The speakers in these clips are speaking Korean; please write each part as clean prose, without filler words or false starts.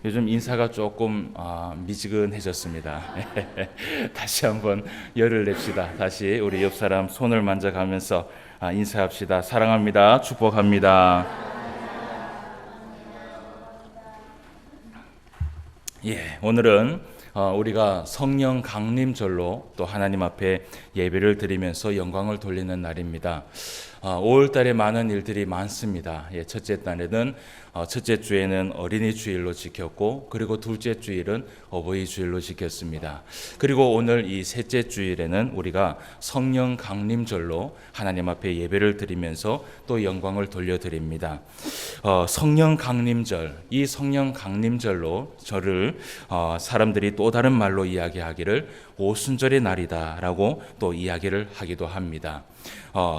요즘 인사가 조금 미지근해졌습니다. 다시 한번 열을 냅시다. 다시 우리 옆 사람 손을 만져가면서 인사합시다. 사랑합니다. 축복합니다. 오늘은 우리가 성령 강림절로 또 하나님 앞에 예배를 드리면서 영광을 돌리는 날입니다. 5월 달에 많은 일들이 많습니다. 첫째 날에는 첫째 주에는 어린이 주일로 지켰고, 그리고 둘째 주일은 어버이 주일로 지켰습니다. 그리고 오늘 이 셋째 주일에는 우리가 성령 강림절로 하나님 앞에 예배를 드리면서 또 영광을 돌려드립니다. 성령 강림절, 이 성령 강림절로 저를 사람들이 또 다른 말로 이야기하기를 오순절의 날이다라고 또 이야기를 하기도 합니다.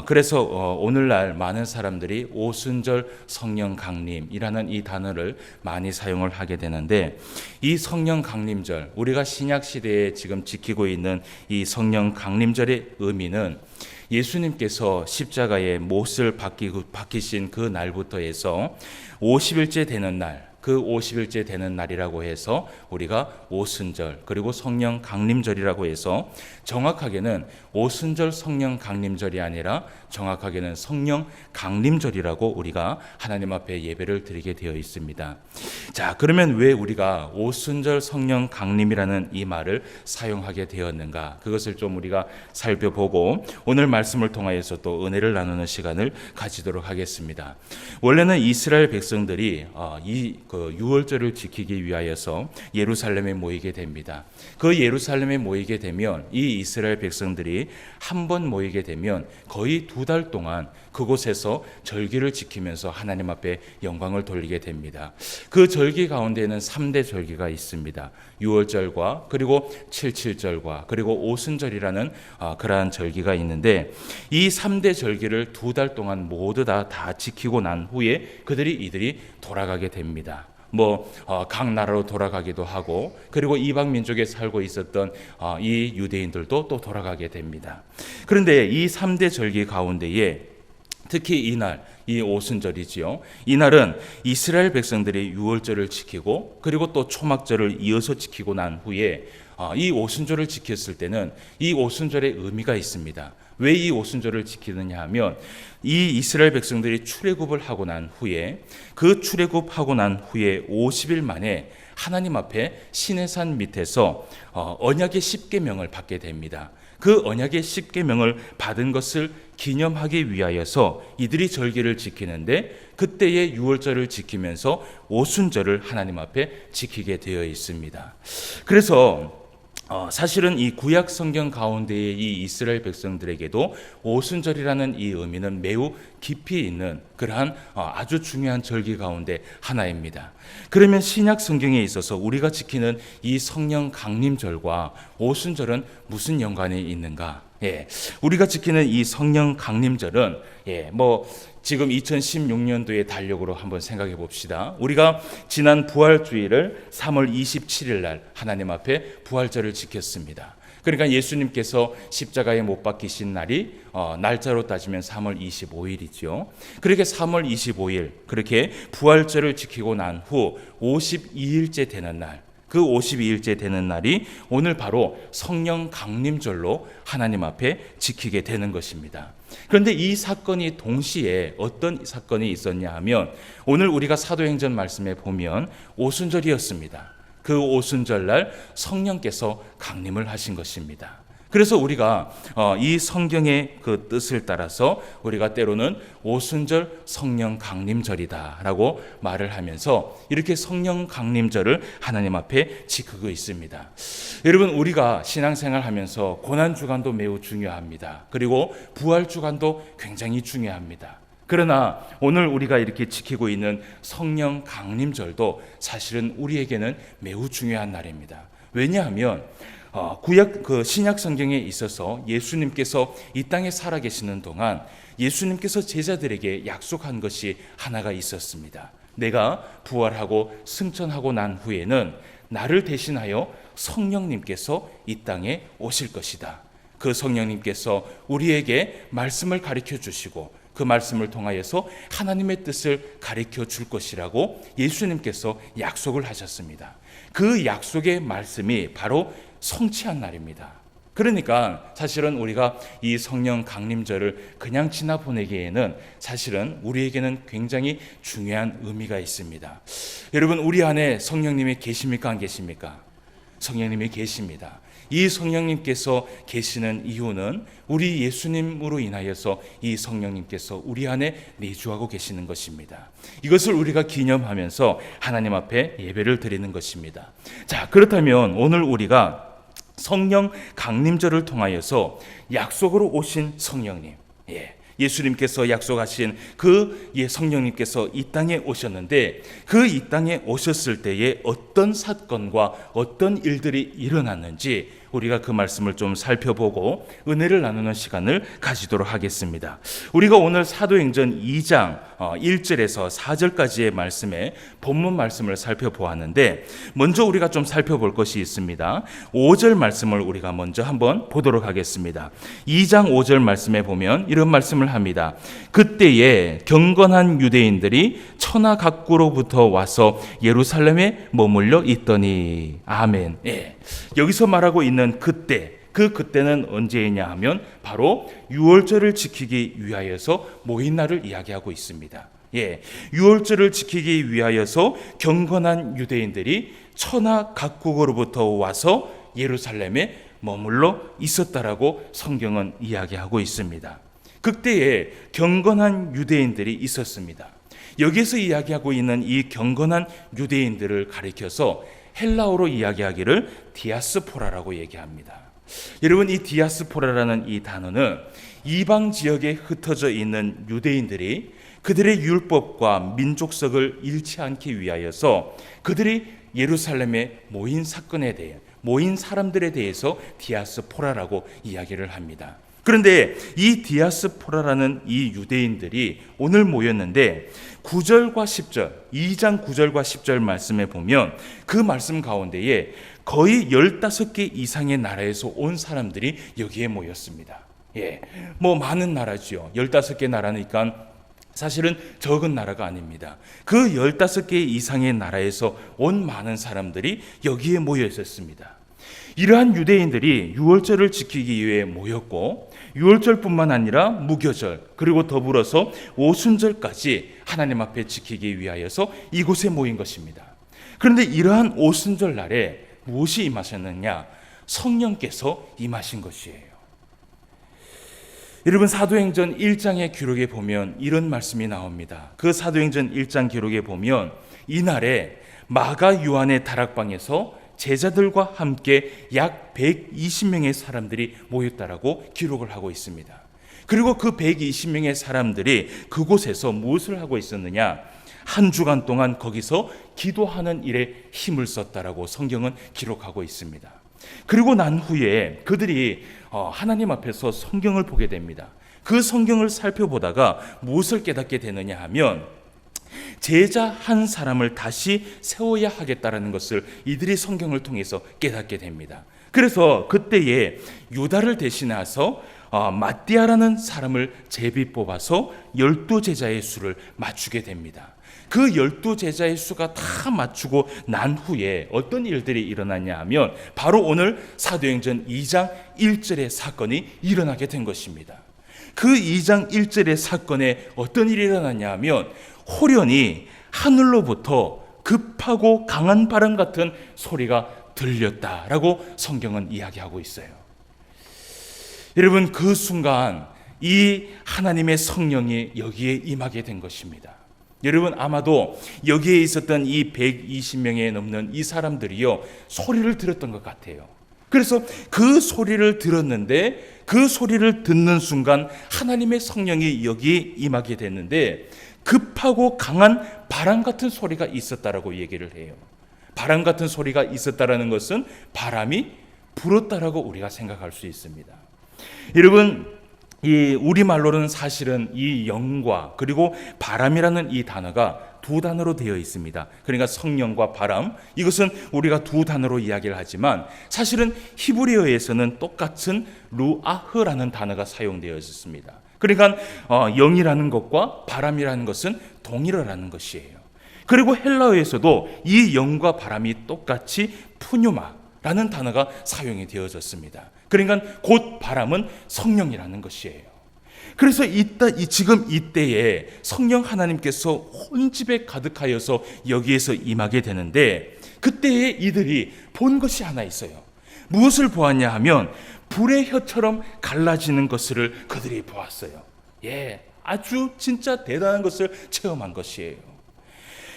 그래서 오늘날 많은 사람들이 오순절 성령 강림이라는 이 단어를 많이 사용을 하게 되는데, 이 성령 강림절, 우리가 신약 시대에 지금 지키고 있는 이 성령 강림절의 의미는 예수님께서 십자가에 못을 박히신 그 날부터 해서 50일째 되는 날, 그 50일째 되는 날이라고 해서 우리가 오순절, 그리고 성령 강림절이라고 해서 정확하게는 오순절 성령 강림절이 아니라 정확하게는 성령 강림절이라고 우리가 하나님 앞에 예배를 드리게 되어 있습니다. 자, 그러면 왜 우리가 오순절 성령 강림이라는 이 말을 사용하게 되었는가? 그것을 좀 우리가 살펴보고 오늘 말씀을 통하여서 또 은혜를 나누는 시간을 가지도록 하겠습니다. 원래는 이스라엘 백성들이 그 유월절을 지키기 위하여서 예루살렘에 모이게 됩니다. 그 예루살렘에 모이게 되면 이 이스라엘 백성들이 한 번 모이게 되면 거의 2달 동안 그곳에서 절기를 지키면서 하나님 앞에 영광을 돌리게 됩니다. 그 절기 가운데는 3대 절기가 있습니다. 유월절과 그리고 칠칠절과 그리고 오순절이라는 그러한 절기가 있는데, 이 3대 절기를 2달 동안 모두 다 지키고 난 후에 이들이 돌아가게 됩니다. 각 나라로 돌아가기도 하고, 그리고 이방 민족에 살고 있었던 이 유대인들도 또 돌아가게 됩니다. 그런데 이 3대 절기 가운데에 특히 이날, 이 오순절이지요. 이날은 이스라엘 백성들이 유월절을 지키고, 그리고 또 초막절을 이어서 지키고 난 후에 이 오순절을 지켰을 때는 이 오순절의 의미가 있습니다. 왜 이 오순절을 지키느냐 하면, 이 이스라엘 백성들이 출애굽을 하고 난 후에, 그 출애굽하고 난 후에 50일 만에 하나님 앞에 시내산 밑에서 언약의 10계명을 받게 됩니다. 그 언약의 10계명을 받은 것을 기념하기 위하여서 이들이 절기를 지키는데, 그때의 유월절을 지키면서 오순절을 하나님 앞에 지키게 되어 있습니다. 그래서 사실은 이 구약 성경 가운데의 이 이스라엘 백성들에게도 오순절이라는 이 의미는 매우 깊이 있는 그러한 아주 중요한 절기 가운데 하나입니다. 그러면 신약 성경에 있어서 우리가 지키는 이 성령 강림절과 오순절은 무슨 연관이 있는가? 우리가 지키는 이 성령 강림절은 지금 2016년도의 달력으로 한번 생각해 봅시다. 우리가 지난 부활주일을 3월 27일 날 하나님 앞에 부활절을 지켰습니다. 그러니까 예수님께서 십자가에 못 박히신 날이 날짜로 따지면 3월 25일이죠. 그렇게 3월 25일 그렇게 부활절을 지키고 난 후 52일째 되는 날, 그 52일째 되는 날이 오늘 바로 성령 강림절로 하나님 앞에 지키게 되는 것입니다. 그런데 이 사건이 동시에 어떤 사건이 있었냐 하면, 오늘 우리가 사도행전 말씀에 보면 오순절이었습니다. 그 오순절 날 성령께서 강림을 하신 것입니다. 그래서 우리가 이 성경의 그 뜻을 따라서 우리가 때로는 오순절 성령 강림절이다라고 말을 하면서 이렇게 성령 강림절을 하나님 앞에 지키고 있습니다. 여러분, 우리가 신앙생활 하면서 고난주간도 매우 중요합니다. 그리고 부활주간도 굉장히 중요합니다. 그러나 오늘 우리가 이렇게 지키고 있는 성령 강림절도 사실은 우리에게는 매우 중요한 날입니다. 왜냐하면 구약 신약 성경에 있어서 예수님께서 이 땅에 살아계시는 동안 예수님께서 제자들에게 약속한 것이 하나가 있었습니다. 내가 부활하고 승천하고 난 후에는 나를 대신하여 성령님께서 이 땅에 오실 것이다. 그 성령님께서 우리에게 말씀을 가르쳐 주시고, 그 말씀을 통하여서 하나님의 뜻을 가르쳐 줄 것이라고 예수님께서 약속을 하셨습니다. 그 약속의 말씀이 바로 성취한 날입니다. 그러니까 사실은 우리가 이 성령 강림절을 그냥 지나 보내기에는 사실은 우리에게는 굉장히 중요한 의미가 있습니다. 여러분, 우리 안에 성령님이 계십니까? 안 계십니까? 성령님이 계십니다. 이 성령님께서 계시는 이유는 우리 예수님으로 인하여서 이 성령님께서 우리 안에 내주하고 계시는 것입니다. 이것을 우리가 기념하면서 하나님 앞에 예배를 드리는 것입니다. 자, 그렇다면 오늘 우리가 성령 강림절을 통하여서 약속으로 오신 성령님, 예수님께서 약속하신 그 성령님께서 이 땅에 오셨는데, 그 이 땅에 오셨을 때에 어떤 사건과 어떤 일들이 일어났는지 우리가 그 말씀을 좀 살펴보고 은혜를 나누는 시간을 가지도록 하겠습니다. 우리가 오늘 사도행전 2장 1절에서 4절까지의 말씀에 본문 말씀을 살펴보았는데, 먼저 우리가 좀 살펴볼 것이 있습니다. 5절 말씀을 우리가 먼저 한번 보도록 하겠습니다. 2장 5절 말씀에 보면 이런 말씀을 합니다. 그때에 경건한 유대인들이 천하 각구로부터 와서 예루살렘에 머물러 있더니. 아멘. 여기서 말하고 있는 그때, 그 그때는 언제이냐 하면 바로 유월절을 지키기 위하여서 모인 날을 이야기하고 있습니다. 유월절을 지키기 위하여서 경건한 유대인들이 천하 각국으로부터 와서 예루살렘에 머물러 있었다라고 성경은 이야기하고 있습니다. 그때에 경건한 유대인들이 있었습니다. 여기서 이야기하고 있는 이 경건한 유대인들을 가리켜서 헬라어로 이야기하기를 디아스포라라고 얘기합니다. 여러분, 이 디아스포라라는 이 단어는 이방 지역에 흩어져 있는 유대인들이 그들의 율법과 민족성을 잃지 않기 위하여서 그들이 예루살렘에 모인 사건에 대해, 모인 사람들에 대해서 디아스포라라고 이야기를 합니다. 그런데 이 디아스포라라는 이 유대인들이 오늘 모였는데 9절과 10절, 2장 9절과 10절 말씀에 보면 그 말씀 가운데에 거의 15개 이상의 나라에서 온 사람들이 여기에 모였습니다. 많은 나라지요. 15개 나라니까 사실은 적은 나라가 아닙니다. 그 15개 이상의 나라에서 온 많은 사람들이 여기에 모여 있었습니다. 이러한 유대인들이 유월절을 지키기 위해 모였고, 유월절뿐만 아니라 무교절, 그리고 더불어서 오순절까지 하나님 앞에 지키기 위하여서 이곳에 모인 것입니다. 그런데 이러한 오순절 날에 무엇이 임하셨느냐? 성령께서 임하신 것이에요. 여러분, 사도행전 1장의 기록에 보면 이런 말씀이 나옵니다. 그 사도행전 1장 기록에 보면 이날에 마가 요한의 다락방에서 제자들과 함께 약 120명의 사람들이 모였다라고 기록을 하고 있습니다. 그리고 그 120명의 사람들이 그곳에서 무엇을 하고 있었느냐? 한 주간 동안 거기서 기도하는 일에 힘을 썼다라고 성경은 기록하고 있습니다. 그리고 난 후에 그들이 하나님 앞에서 성경을 보게 됩니다. 그 성경을 살펴보다가 무엇을 깨닫게 되느냐 하면 제자 한 사람을 다시 세워야 하겠다라는 것을 이들이 성경을 통해서 깨닫게 됩니다. 그래서 그때에 유다를 대신해서 마띠아라는 사람을 제비 뽑아서 12제자의 수를 맞추게 됩니다. 그 12제자의 수가 다 맞추고 난 후에 어떤 일들이 일어났냐 하면 바로 오늘 사도행전 2장 1절의 사건이 일어나게 된 것입니다. 그 2장 1절의 사건에 어떤 일이 일어났냐 하면 호련히 하늘로부터 급하고 강한 바람 같은 소리가 들렸다라고 성경은 이야기하고 있어요. 여러분, 그 순간 이 하나님의 성령이 여기에 임하게 된 것입니다. 여러분, 아마도 여기에 있었던 이 120명에 넘는 이 사람들이요, 소리를 들었던 것 같아요. 그래서 그 소리를 들었는데 그 소리를 듣는 순간 하나님의 성령이 여기에 임하게 됐는데 급하고 강한 바람 같은 소리가 있었다라고 얘기를 해요. 바람 같은 소리가 있었다라는 것은 바람이 불었다라고 우리가 생각할 수 있습니다. 여러분, 이 우리말로는 사실은 이 영과 그리고 바람이라는 이 단어가 두 단어로 되어 있습니다. 그러니까 성령과 바람, 이것은 우리가 두 단어로 이야기를 하지만 사실은 히브리어에서는 똑같은 루아흐라는 단어가 사용되어 있습니다. 그러니까 영이라는 것과 바람이라는 것은 동일하라는 것이에요. 그리고 헬라어에서도 이 영과 바람이 똑같이 푸뉴마라는 단어가 사용이 되어졌습니다. 그러니까 곧 바람은 성령이라는 것이에요. 그래서 지금 이때에 성령 하나님께서 혼집에 가득하여서 여기에서 임하게 되는데, 그때에 이들이 본 것이 하나 있어요. 무엇을 보았냐 하면 불의 혀처럼 갈라지는 것을 그들이 보았어요. 아주 진짜 대단한 것을 체험한 것이에요.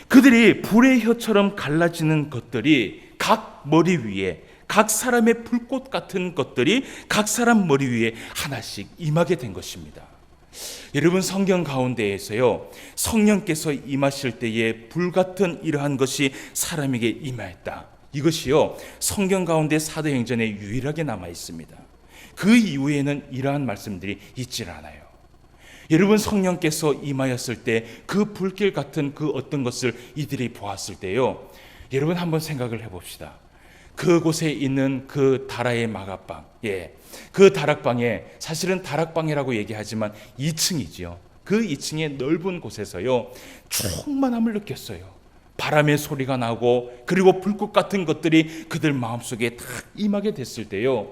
그들이 불의 혀처럼 갈라지는 것들이 각 머리 위에, 각 사람의 불꽃 같은 것들이 각 사람 머리 위에 하나씩 임하게 된 것입니다. 여러분, 성경 가운데에서요, 성령께서 임하실 때에 불같은 이러한 것이 사람에게 임하였다. 이것이요, 성경 가운데 사도행전에 유일하게 남아 있습니다. 그 이후에는 이러한 말씀들이 있질 않아요. 여러분, 성령께서 임하였을 때 그 불길 같은 그 어떤 것을 이들이 보았을 때요, 여러분 한번 생각을 해봅시다. 그곳에 있는 그 다라의 마가방, 그 다락방에, 사실은 다락방이라고 얘기하지만 2층이지요. 그 2층의 넓은 곳에서요, 충만함을 느꼈어요. 바람의 소리가 나고, 그리고 불꽃 같은 것들이 그들 마음속에 다 임하게 됐을 때요,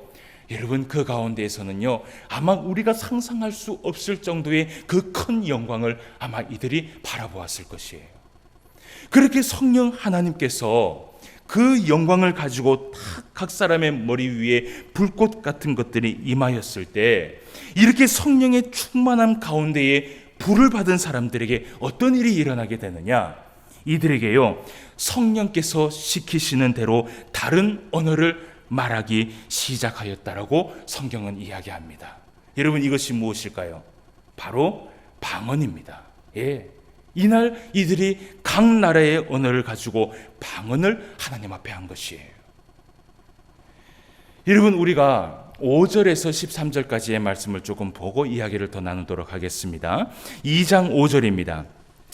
여러분, 그 가운데에서는요, 아마 우리가 상상할 수 없을 정도의 그 큰 영광을 아마 이들이 바라보았을 것이에요. 그렇게 성령 하나님께서 그 영광을 가지고 각 사람의 머리 위에 불꽃 같은 것들이 임하였을 때, 이렇게 성령의 충만함 가운데에 불을 받은 사람들에게 어떤 일이 일어나게 되느냐? 이들에게요, 성령께서 시키시는 대로 다른 언어를 말하기 시작하였다라고 성경은 이야기합니다. 여러분, 이것이 무엇일까요? 바로 방언입니다. 이날 이들이 각 나라의 언어를 가지고 방언을 하나님 앞에 한 것이에요. 여러분, 우리가 5절에서 13절까지의 말씀을 조금 보고 이야기를 더 나누도록 하겠습니다. 2장 5절입니다.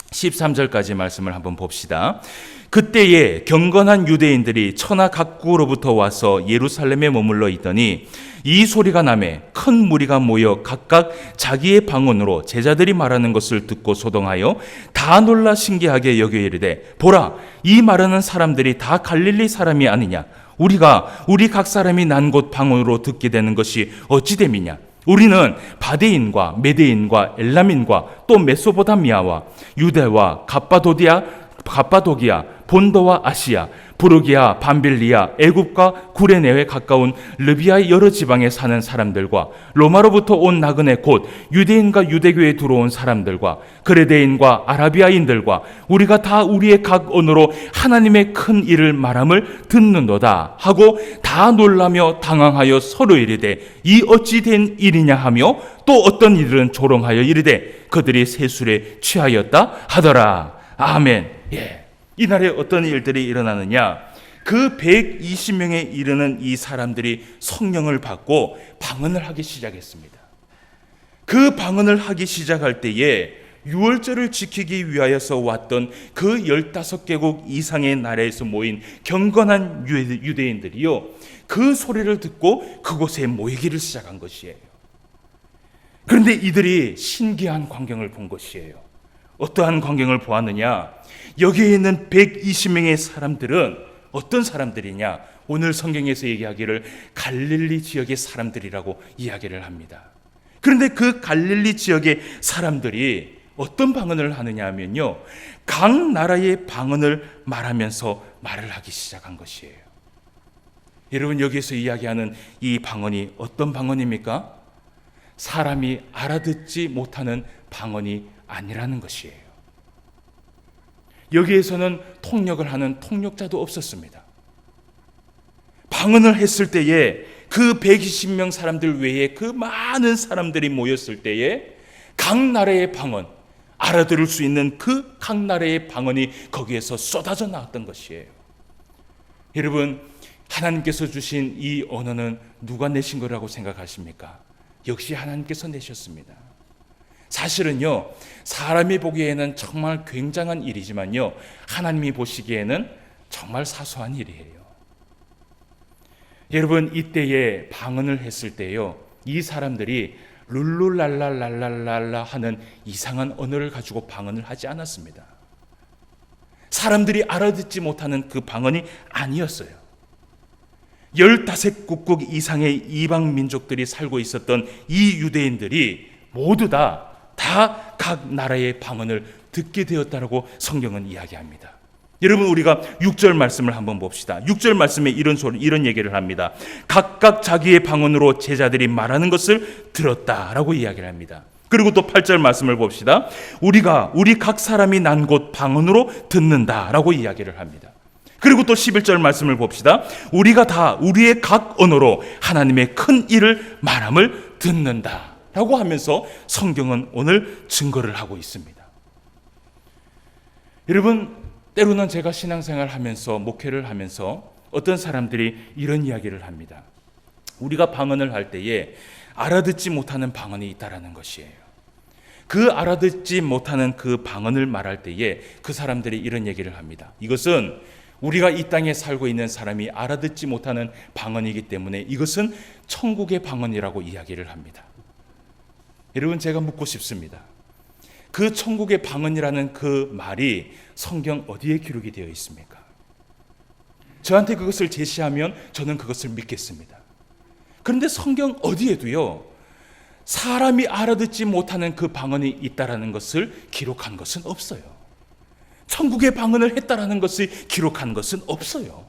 13절까지 말씀을 한번 봅시다. 그때에 경건한 유대인들이 천하 각국으로부터 와서 예루살렘에 머물러 있더니 이 소리가 나매 큰 무리가 모여 각각 자기의 방언으로 제자들이 말하는 것을 듣고 소동하여 다 놀라 신기하게 여겨 이르되, 보라, 이 말하는 사람들이 다 갈릴리 사람이 아니냐? 우리가 우리 각 사람이 난 곳 방언으로 듣게 되는 것이 어찌 됨이냐? 우리는 바데인과 메데인과 엘람인과 또 메소포타미아와 유대와 갑바도기아, 본도와 아시아, 부르기아, 밤빌리아, 애굽과 구레네에 가까운 르비아의 여러 지방에 사는 사람들과 로마로부터 온 나그네 곧 유대인과 유대교에 들어온 사람들과 그레데인과 아라비아인들과 우리가 다 우리의 각 언어로 하나님의 큰 일을 말함을 듣는도다 하고 다 놀라며 당황하여 서로 이르되, 이 어찌 된 일이냐 하며 또 어떤 이들은 조롱하여 이르되, 그들이 세술에 취하였다 하더라. 아멘. 이날에 어떤 일들이 일어나느냐? 그 120명에 이르는 이 사람들이 성령을 받고 방언을 하기 시작했습니다. 그 방언을 하기 시작할 때에 유월절을 지키기 위하여서 왔던 그 15개국 이상의 나라에서 모인 경건한 유대인들이요, 그 소리를 듣고 그곳에 모이기를 시작한 것이에요. 그런데 이들이 신기한 광경을 본 것이에요. 어떠한 광경을 보았느냐? 여기에 있는 120명의 사람들은 어떤 사람들이냐? 오늘 성경에서 얘기하기를 갈릴리 지역의 사람들이라고 이야기를 합니다. 그런데 그 갈릴리 지역의 사람들이 어떤 방언을 하느냐 하면요, 각 나라의 방언을 말하면서 말을 하기 시작한 것이에요. 여러분, 여기에서 이야기하는 이 방언이 어떤 방언입니까? 사람이 알아듣지 못하는 방언이 아니라는 것이에요. 여기에서는 통역을 하는 통역자도 없었습니다. 방언을 했을 때에 그 120명 사람들 외에 그 많은 사람들이 모였을 때에 각 나라의 방언, 알아들을 수 있는 그 각 나라의 방언이 거기에서 쏟아져 나왔던 것이에요. 여러분, 하나님께서 주신 이 언어는 누가 내신 거라고 생각하십니까? 역시 하나님께서 내셨습니다. 사실은요, 사람이 보기에는 정말 굉장한 일이지만요, 하나님이 보시기에는 정말 사소한 일이에요. 여러분, 이때에 방언을 했을 때요, 이 사람들이 룰루랄랄랄랄랄라 하는 이상한 언어를 가지고 방언을 하지 않았습니다. 사람들이 알아듣지 못하는 그 방언이 아니었어요. 15국국 이상의 이방 민족들이 살고 있었던 이 유대인들이 모두 다 각 나라의 방언을 듣게 되었다라고 성경은 이야기합니다. 여러분, 우리가 6절 말씀을 한번 봅시다. 6절 말씀에 이런 얘기를 합니다. 각각 자기의 방언으로 제자들이 말하는 것을 들었다라고 이야기를 합니다. 그리고 또 8절 말씀을 봅시다. 우리 각 사람이 난 곳 방언으로 듣는다라고 이야기를 합니다. 그리고 또 11절 말씀을 봅시다. 우리가 다 우리의 각 언어로 하나님의 큰 일을 말함을 듣는다라고 하면서 성경은 오늘 증거를 하고 있습니다. 여러분, 때로는 제가 신앙생활을 하면서 목회를 하면서 어떤 사람들이 이런 이야기를 합니다. 우리가 방언을 할 때에 알아듣지 못하는 방언이 있다라는 것이에요. 그 알아듣지 못하는 그 방언을 말할 때에 그 사람들이 이런 얘기를 합니다. 이것은 우리가 이 땅에 살고 있는 사람이 알아듣지 못하는 방언이기 때문에 이것은 천국의 방언이라고 이야기를 합니다. 여러분, 제가 묻고 싶습니다. 그 천국의 방언이라는 그 말이 성경 어디에 기록이 되어 있습니까? 저한테 그것을 제시하면 저는 그것을 믿겠습니다. 그런데 성경 어디에도요, 사람이 알아듣지 못하는 그 방언이 있다라는 것을 기록한 것은 없어요. 천국의 방언을 했다라는 것을 기록한 것은 없어요.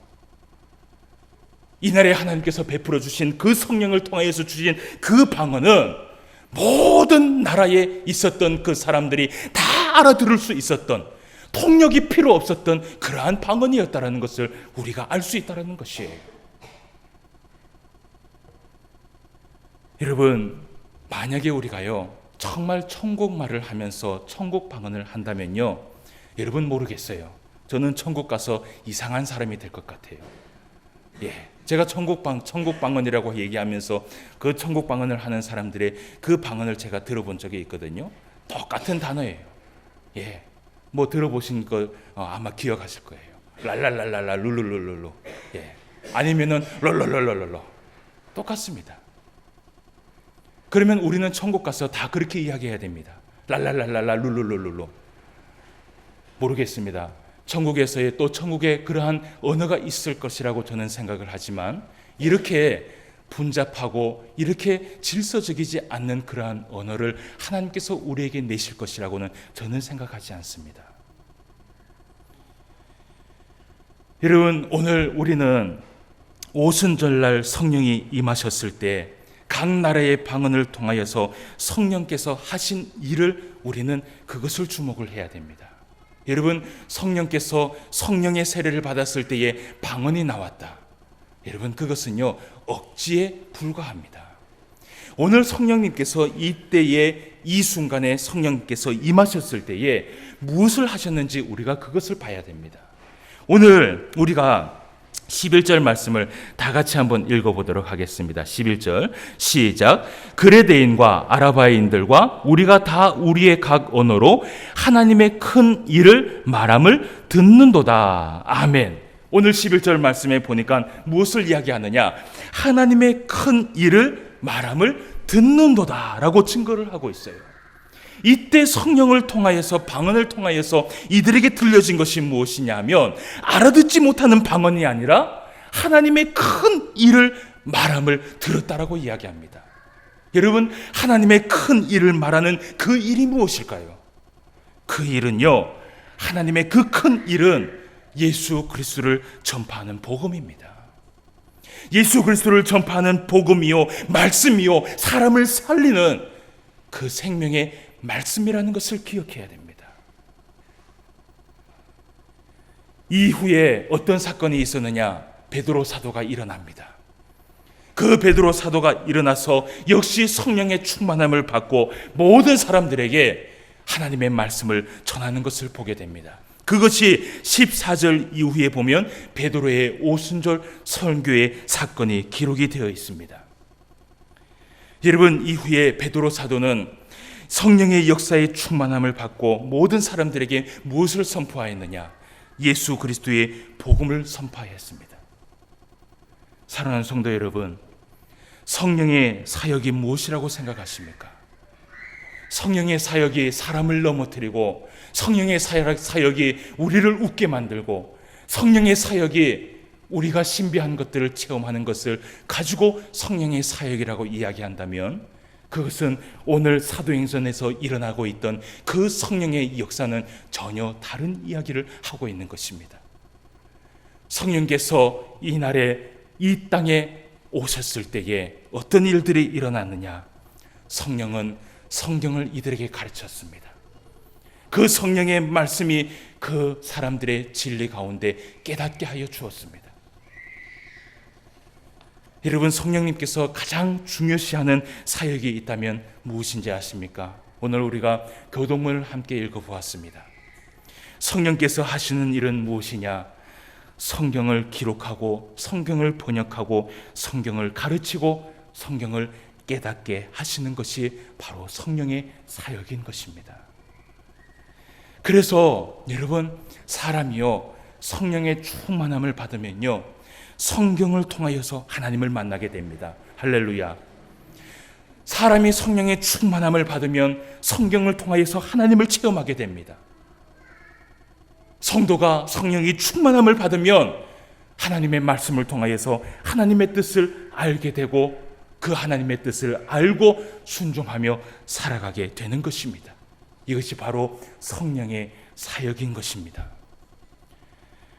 이날에 하나님께서 베풀어 주신 그 성령을 통하여서 주신 그 방언은 모든 나라에 있었던 그 사람들이 다 알아들을 수 있었던, 통역이 필요 없었던 그러한 방언이었다라는 것을 우리가 알 수 있다라는 것이에요. 여러분, 만약에 우리가요 정말 천국말을 하면서 천국 방언을 한다면요, 여러분 모르겠어요. 저는 천국 가서 이상한 사람이 될 것 같아요. 제가 천국 방언이라고 얘기하면서 그 천국 방언을 하는 사람들의 그 방언을 제가 들어본 적이 있거든요. 똑같은 단어예요. 뭐 들어보신 거 아마 기억하실 거예요. 랄랄랄랄라 룰룰룰룰루. 아니면은 롤롤롤롤롤. 똑같습니다. 그러면 우리는 천국 가서 다 그렇게 이야기해야 됩니다. 랄랄랄랄라 룰룰룰룰루. 모르겠습니다. 천국에서의 또 천국에 그러한 언어가 있을 것이라고 저는 생각을 하지만 이렇게 분잡하고 이렇게 질서적이지 않는 그러한 언어를 하나님께서 우리에게 내실 것이라고는 저는 생각하지 않습니다. 여러분, 오늘 우리는 오순절날 성령이 임하셨을 때 각 나라의 방언을 통하여서 성령께서 하신 일을 우리는 그것을 주목을 해야 됩니다. 여러분, 성령께서 성령의 세례를 받았을 때에 방언이 나왔다. 여러분, 그것은요 억지에 불과합니다. 오늘 성령님께서 이때에 이 순간에 성령께서 임하셨을 때에 무엇을 하셨는지 우리가 그것을 봐야 됩니다. 오늘 우리가 11절 말씀을 다 같이 한번 읽어보도록 하겠습니다. 11절 시작. 그레데인과 아라바인들과 우리가 다 우리의 각 언어로 하나님의 큰 일을 말함을 듣는도다. 아멘. 오늘 11절 말씀에 보니까 무엇을 이야기하느냐, 하나님의 큰 일을 말함을 듣는도다 라고 증거를 하고 있어요. 이때 성령을 통하여서 방언을 통하여서 이들에게 들려진 것이 무엇이냐면 알아듣지 못하는 방언이 아니라 하나님의 큰 일을 말함을 들었다라고 이야기합니다. 여러분, 하나님의 큰 일을 말하는 그 일이 무엇일까요? 그 일은요, 하나님의 그 큰 일은 예수 그리스도를 전파하는 복음입니다. 예수 그리스도를 전파하는 복음이요, 말씀이요, 사람을 살리는 그 생명의 말씀이라는 것을 기억해야 됩니다. 이후에 어떤 사건이 있었느냐? 베드로 사도가 일어납니다. 그 베드로 사도가 일어나서 역시 성령의 충만함을 받고 모든 사람들에게 하나님의 말씀을 전하는 것을 보게 됩니다. 그것이 14절 이후에 보면 베드로의 오순절 선교의 사건이 기록이 되어 있습니다. 여러분, 이후에 베드로 사도는 성령의 역사의 충만함을 받고 모든 사람들에게 무엇을 선포하였느냐? 예수 그리스도의 복음을 선포하였습니다. 사랑하는 성도 여러분, 성령의 사역이 무엇이라고 생각하십니까? 성령의 사역이 사람을 넘어뜨리고, 성령의 사역이 우리를 웃게 만들고, 성령의 사역이 우리가 신비한 것들을 체험하는 것을 가지고 성령의 사역이라고 이야기한다면, 그것은 오늘 사도행전에서 일어나고 있던 그 성령의 역사는 전혀 다른 이야기를 하고 있는 것입니다. 성령께서 이날에 이 땅에 오셨을 때에 어떤 일들이 일어났느냐? 성령은 성경을 이들에게 가르쳤습니다. 그 성령의 말씀이 그 사람들의 진리 가운데 깨닫게 하여 주었습니다. 여러분, 성령님께서 가장 중요시하는 사역이 있다면 무엇인지 아십니까? 오늘 우리가 교동문을 함께 읽어보았습니다. 성령께서 하시는 일은 무엇이냐? 성경을 기록하고, 성경을 번역하고, 성경을 가르치고, 성경을 깨닫게 하시는 것이 바로 성령의 사역인 것입니다. 그래서 여러분, 사람이요 성령의 충만함을 받으면요 성경을 통하여서 하나님을 만나게 됩니다. 할렐루야. 사람이 성령의 충만함을 받으면 성경을 통하여서 하나님을 체험하게 됩니다. 성도가 성령의 충만함을 받으면 하나님의 말씀을 통하여서 하나님의 뜻을 알게 되고, 그 하나님의 뜻을 알고 순종하며 살아가게 되는 것입니다. 이것이 바로 성령의 사역인 것입니다.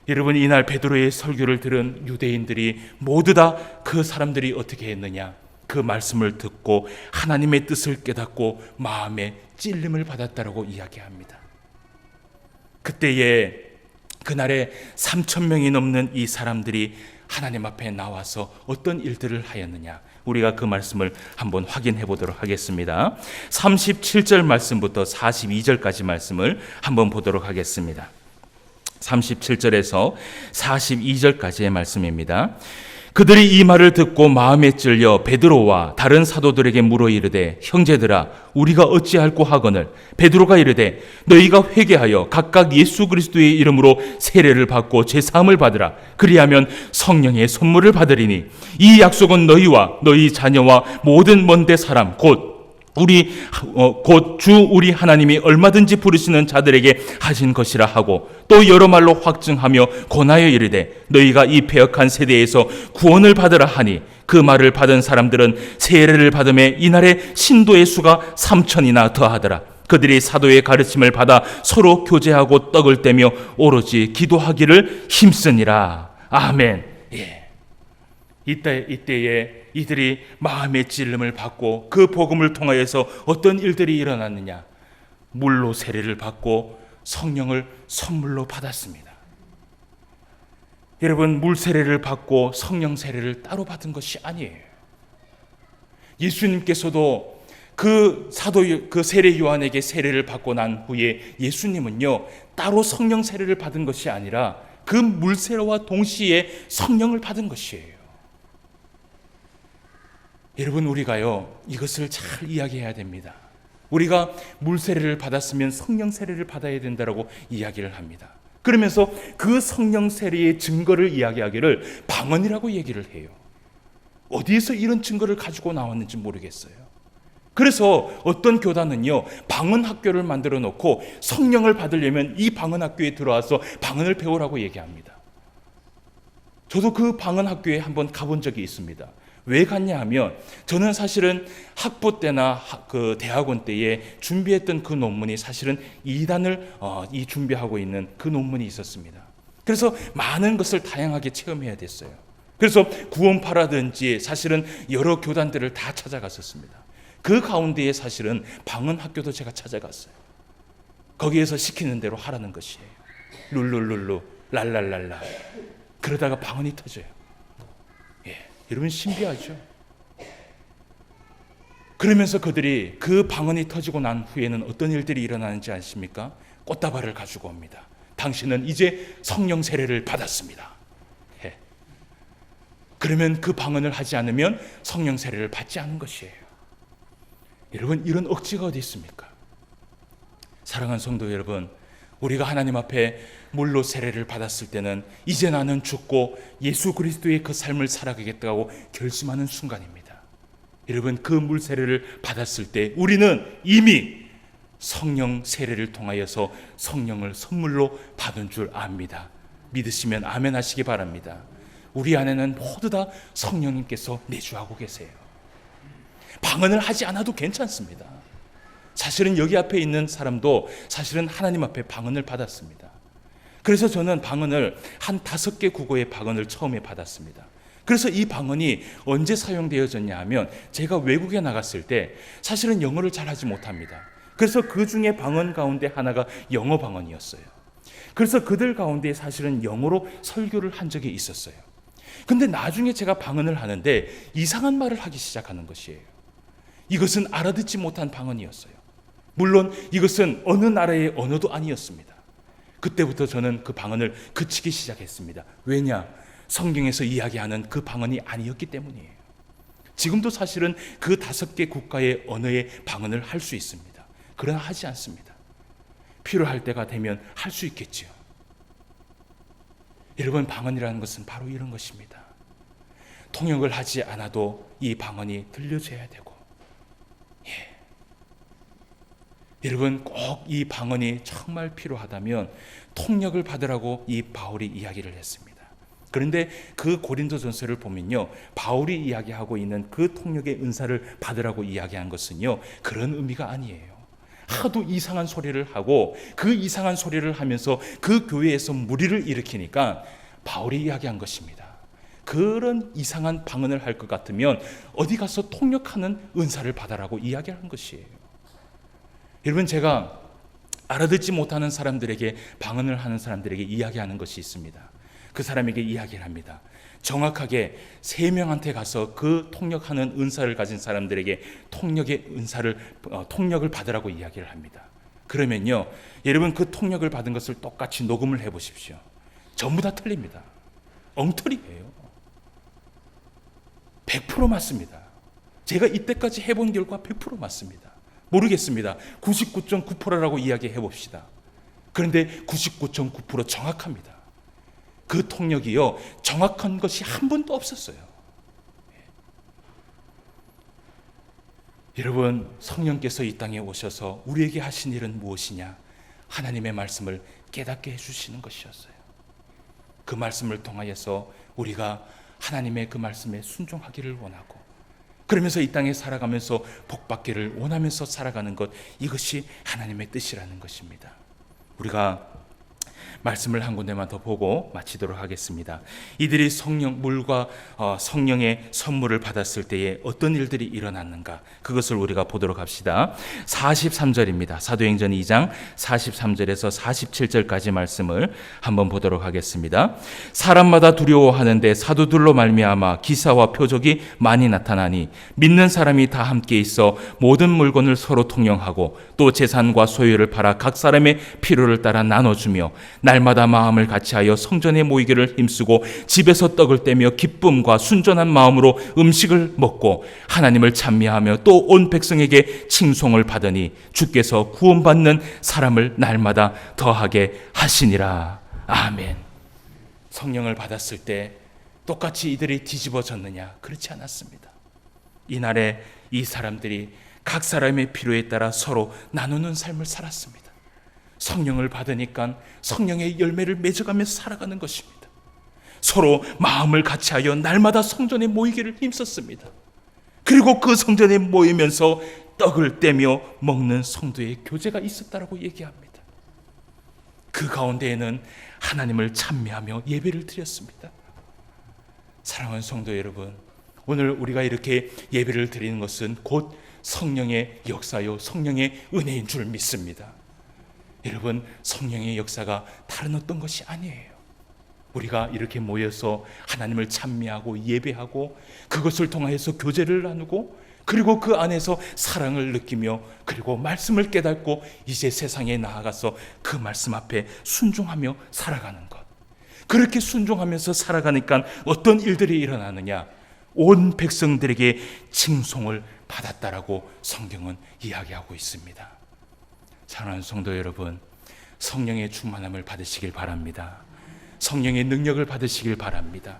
여러분, 이날 베드로의 설교를 들은 유대인들이 모두 다 그 사람들이 어떻게 했느냐? 그 말씀을 듣고 하나님의 뜻을 깨닫고 마음에 찔림을 받았다라고 이야기합니다. 그때에 그날에 3,000명이 넘는 이 사람들이 하나님 앞에 나와서 어떤 일들을 하였느냐? 우리가 그 말씀을 한번 확인해 보도록 하겠습니다. 37절 말씀부터 42절까지 말씀을 한번 보도록 하겠습니다. 37절에서 42절까지의 말씀입니다. 그들이 이 말을 듣고 마음에 찔려 베드로와 다른 사도들에게 물어 이르되, 형제들아, 우리가 어찌할꼬 하거늘? 베드로가 이르되, 너희가 회개하여 각각 예수 그리스도의 이름으로 세례를 받고 죄사함을 받으라. 그리하면 성령의 선물을 받으리니 이 약속은 너희와 너희 자녀와 모든 먼데 사람 곧 주 우리 하나님이 얼마든지 부르시는 자들에게 하신 것이라 하고, 또 여러 말로 확증하며 권하여 이르되, 너희가 이 패역한 세대에서 구원을 받으라 하니, 그 말을 받은 사람들은 세례를 받음에 이날에 신도의 수가 3,000이나 더하더라. 그들이 사도의 가르침을 받아 서로 교제하고 떡을 떼며 오로지 기도하기를 힘쓰니라. 아멘. 예. 이때에 이들이 마음의 찔림을 받고 그 복음을 통하여서 어떤 일들이 일어났느냐? 물로 세례를 받고 성령을 선물로 받았습니다. 여러분, 물 세례를 받고 성령 세례를 따로 받은 것이 아니에요. 예수님께서도 그 세례 요한에게 세례를 받고 난 후에 예수님은요 따로 성령 세례를 받은 것이 아니라 그 물 세례와 동시에 성령을 받은 것이에요. 여러분, 우리가요 이것을 잘 이야기해야 됩니다. 우리가 물 세례를 받았으면 성령 세례를 받아야 된다라고 이야기를 합니다. 그러면서 그 성령 세례의 증거를 이야기하기를 방언이라고 얘기를 해요. 어디에서 이런 증거를 가지고 나왔는지 모르겠어요. 그래서 어떤 교단은요 방언 학교를 만들어 놓고 성령을 받으려면 이 방언 학교에 들어와서 방언을 배우라고 얘기합니다. 저도 그 방언 학교에 한번 가본 적이 있습니다. 왜 갔냐 하면, 저는 사실은 학부 때나 그 대학원 때에 준비했던 그 논문이 사실은 2단을 준비하고 있는 그 논문이 있었습니다. 그래서 많은 것을 다양하게 체험해야 됐어요. 그래서 구원파라든지 사실은 여러 교단들을 다 찾아갔었습니다. 그 가운데에 사실은 방언 학교도 제가 찾아갔어요. 거기에서 시키는 대로 하라는 것이에요. 룰룰룰루 랄랄랄라. 그러다가 방언이 터져요. 여러분, 신비하죠? 그러면서 그들이 그 방언이 터지고 난 후에는 어떤 일들이 일어나는지 아십니까? 꽃다발을 가지고 옵니다. 당신은 이제 성령 세례를 받았습니다. 그러면 그 방언을 하지 않으면 성령 세례를 받지 않은 것이에요. 여러분, 이런 억지가 어디 있습니까? 사랑하는 성도 여러분, 우리가 하나님 앞에 물로 세례를 받았을 때는 이제 나는 죽고 예수 그리스도의 그 삶을 살아가겠다고 결심하는 순간입니다. 여러분, 그 물 세례를 받았을 때 우리는 이미 성령 세례를 통하여서 성령을 선물로 받은 줄 압니다. 믿으시면 아멘 하시기 바랍니다. 우리 안에는 모두 다 성령님께서 내주하고 계세요. 방언을 하지 않아도 괜찮습니다. 사실은 여기 앞에 있는 사람도 사실은 하나님 앞에 방언을 받았습니다. 그래서 저는 방언을 한 5개 국어의 방언을 처음에 받았습니다. 그래서 이 방언이 언제 사용되어졌냐 하면 제가 외국에 나갔을 때 사실은 영어를 잘하지 못합니다. 그래서 그 중에 방언 가운데 하나가 영어 방언이었어요. 그래서 그들 가운데 사실은 영어로 설교를 한 적이 있었어요. 근데 나중에 제가 방언을 하는데 이상한 말을 하기 시작하는 것이에요. 이것은 알아듣지 못한 방언이었어요. 물론 이것은 어느 나라의 언어도 아니었습니다. 그때부터 저는 그 방언을 그치기 시작했습니다. 왜냐? 성경에서 이야기하는 그 방언이 아니었기 때문이에요. 지금도 사실은 그 5개 국가의 언어의 방언을 할 수 있습니다. 그러나 하지 않습니다. 필요할 때가 되면 할 수 있겠죠. 여러분, 방언이라는 것은 바로 이런 것입니다. 통역을 하지 않아도 이 방언이 들려져야 되고, 여러분, 꼭 이 방언이 정말 필요하다면 통역을 받으라고 이 바울이 이야기를 했습니다. 그런데 그 고린도전서를 보면요, 바울이 이야기하고 있는 그 통역의 은사를 받으라고 이야기한 것은요, 그런 의미가 아니에요. 하도 이상한 소리를 하고 그 이상한 소리를 하면서 그 교회에서 무리를 일으키니까 바울이 이야기한 것입니다. 그런 이상한 방언을 할 것 같으면 어디 가서 통역하는 은사를 받아라고 이야기를 한 것이에요. 여러분, 제가 알아듣지 못하는 사람들에게, 방언을 하는 사람들에게 이야기하는 것이 있습니다. 그 사람에게 이야기를 합니다. 정확하게 3명한테 가서 그 통역하는 은사를 가진 사람들에게 통역을 받으라고 이야기를 합니다. 그러면요, 여러분, 그 통역을 받은 것을 똑같이 녹음을 해보십시오. 전부 다 틀립니다. 엉터리예요. 100% 맞습니다. 제가 이때까지 해본 결과 100% 맞습니다. 모르겠습니다. 99.9%라고 이야기해 봅시다. 그런데 99.9% 정확합니다. 그 통역이요, 정확한 것이 한 번도 없었어요. 여러분, 성령께서 이 땅에 오셔서 우리에게 하신 일은 무엇이냐? 하나님의 말씀을 깨닫게 해주시는 것이었어요. 그 말씀을 통하여서 우리가 하나님의 그 말씀에 순종하기를 원하고, 그러면서 이 땅에 살아가면서 복받기를 원하면서 살아가는 것, 이것이 하나님의 뜻이라는 것입니다. 우리가 말씀을 한 군데만 더 보고 마치도록 하겠습니다. 이들이 물과 성령의 선물을 받았을 때에 어떤 일들이 일어났는가, 그것을 우리가 보도록 합시다. 43절입니다. 사도행전 2장 43절에서 47절까지 말씀을 한번 보도록 하겠습니다. 사람마다 두려워하는데 사도들로 말미암아 기사와 표적이 많이 나타나니 믿는 사람이 다 함께 있어 모든 물건을 서로 통용하고 또 재산과 소유를 팔아 각 사람의 필요를 따라 나눠주며 날마다 마음을 같이하여 성전에 모이기를 힘쓰고 집에서 떡을 떼며 기쁨과 순전한 마음으로 음식을 먹고 하나님을 찬미하며 또 온 백성에게 칭송을 받으니 주께서 구원받는 사람을 날마다 더하게 하시니라. 아멘. 성령을 받았을 때 똑같이 이들이 뒤집어졌느냐? 그렇지 않았습니다. 이날에 이 사람들이 각 사람의 필요에 따라 서로 나누는 삶을 살았습니다. 성령을 받으니까 성령의 열매를 맺어가면서 살아가는 것입니다. 서로 마음을 같이하여 날마다 성전에 모이기를 힘썼습니다. 그리고 그 성전에 모이면서 떡을 떼며 먹는 성도의 교제가 있었다라고 얘기합니다. 그 가운데에는 하나님을 찬미하며 예배를 드렸습니다. 사랑하는 성도 여러분, 오늘 우리가 이렇게 예배를 드리는 것은 곧 성령의 역사요, 성령의 은혜인 줄 믿습니다. 여러분, 성령의 역사가 다른 어떤 것이 아니에요. 우리가 이렇게 모여서 하나님을 찬미하고 예배하고 그것을 통하여서 교제를 나누고 그리고 그 안에서 사랑을 느끼며 그리고 말씀을 깨닫고 이제 세상에 나아가서 그 말씀 앞에 순종하며 살아가는 것. 그렇게 순종하면서 살아가니까 어떤 일들이 일어나느냐? 온 백성들에게 칭송을 받았다라고 성경은 이야기하고 있습니다. 사랑하는 성도 여러분, 성령의 충만함을 받으시길 바랍니다. 성령의 능력을 받으시길 바랍니다.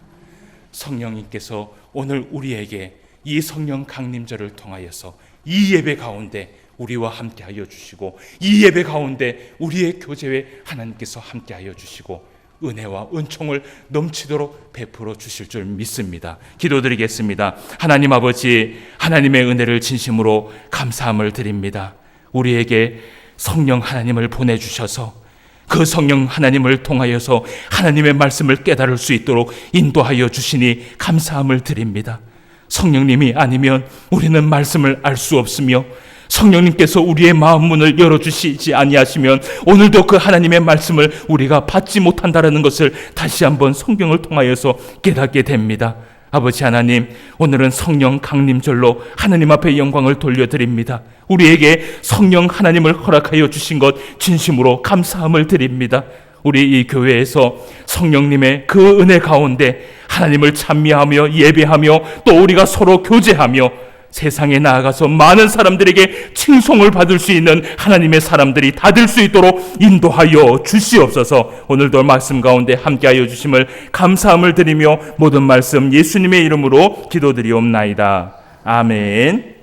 성령님께서 오늘 우리에게 이 성령 강림절을 통하여서 이 예배 가운데 우리와 함께하여 주시고, 이 예배 가운데 우리의 교제에 하나님께서 함께하여 주시고 은혜와 은총을 넘치도록 베풀어 주실 줄 믿습니다. 기도드리겠습니다. 하나님 아버지, 하나님의 은혜를 진심으로 감사함을 드립니다. 우리에게 성령 하나님을 보내주셔서 그 성령 하나님을 통하여서 하나님의 말씀을 깨달을 수 있도록 인도하여 주시니 감사함을 드립니다. 성령님이 아니면 우리는 말씀을 알 수 없으며, 성령님께서 우리의 마음 문을 열어주시지 아니하시면 오늘도 그 하나님의 말씀을 우리가 받지 못한다는 것을 다시 한번 성경을 통하여서 깨닫게 됩니다. 아버지 하나님, 오늘은 성령 강림절로 하나님 앞에 영광을 돌려드립니다. 우리에게 성령 하나님을 허락하여 주신 것 진심으로 감사함을 드립니다. 우리 이 교회에서 성령님의 그 은혜 가운데 하나님을 찬미하며 예배하며 또 우리가 서로 교제하며 세상에 나아가서 많은 사람들에게 칭송을 받을 수 있는 하나님의 사람들이 다 될 수 있도록 인도하여 주시옵소서. 오늘도 말씀 가운데 함께하여 주심을 감사함을 드리며 모든 말씀 예수님의 이름으로 기도드리옵나이다. 아멘.